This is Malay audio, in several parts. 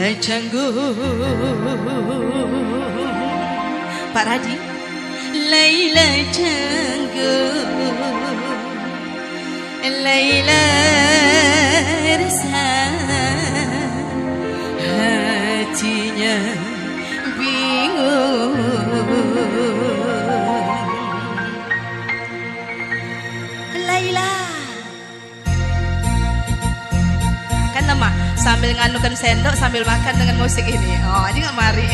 Laila Canggu. Pak Radi. Laila Canggu, Laila resah, hatinya bingung. Laila kan lemah sambil nganukan sendok sambil makan dengan musik ini. Oh, ini nggak mari.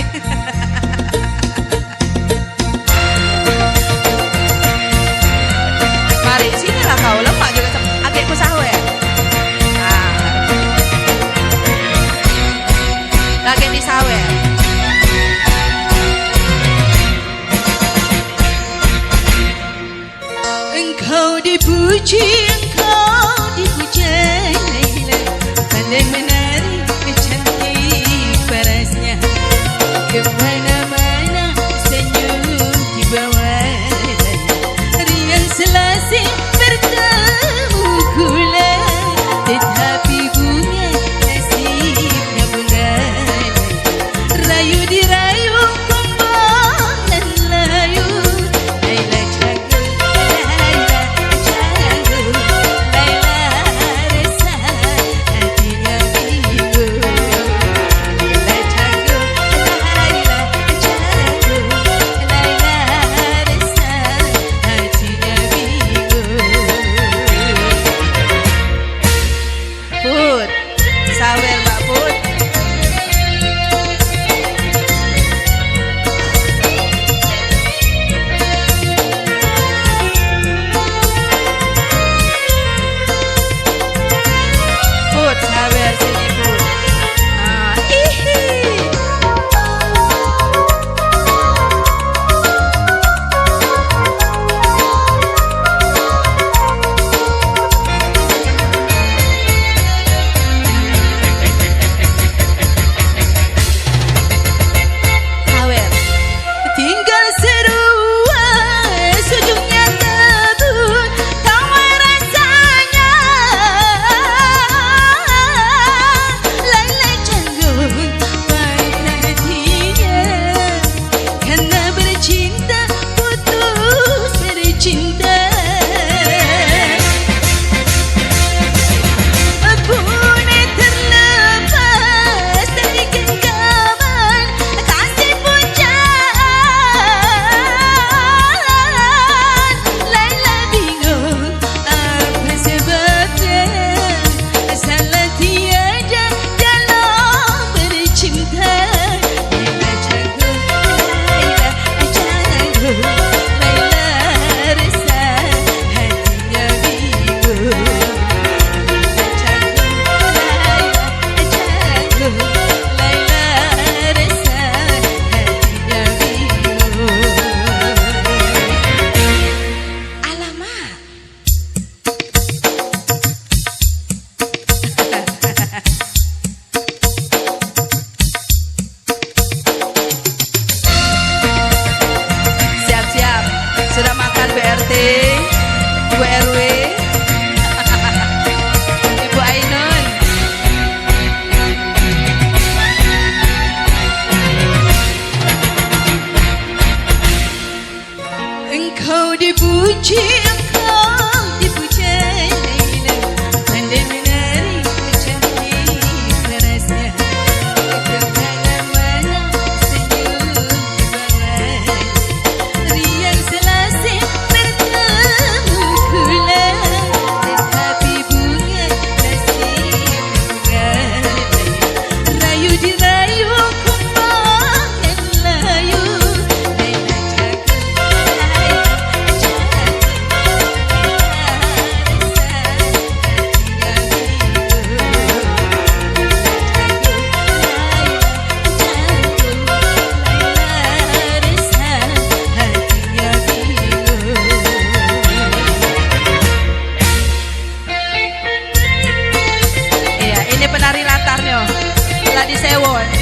Mari sini lah kau, lemak juga adikku sawe. Lagi di sawe. Engkau dipuji, engkau dipuja, Laila. Pandai menari, cantik parasnya. Kemana-mana senyum di bawah. Riang selasih bertemu gula, tetapi bunga nasibnya bunga. Rayu dirayu kumbang dan layu. Laila Canggu, Laila Canggu, Laila resah, hatinya bingung. Laila Canggu, Laila Canggu, Laila resah, hatinya bingung. Put, sawer Mbak Put. Put, sawer sini Put. Ihi. Sawer. Tinggal serua, sujudnya tebut, tawar rasanya. Laila Canggu, pahit hatinya, karena bercinta putus bercinta. Bune terlepas dari genggaman kasih pujaan. Laila bingung apa sebabnya, salah tiada dalam bercinta. Laila Canggu, Laila Canggu, Laila resah, hatinya bingung. Alamak. Siap-siap. Sudah makan BRT, Ibu RW, Ibu Ainun. Engkau dipuji, engkau dipuja, Laila. Pandai menari, cantik parasnya. Kemana-mana senyum di bawah. Riang selasih bertemu gula, tetapi bunga nasibnya bunga. Rayu dirayu kumbang dan layu. Laila Canggu, Laila Iya, ini penari latarnya. Lah di sewon.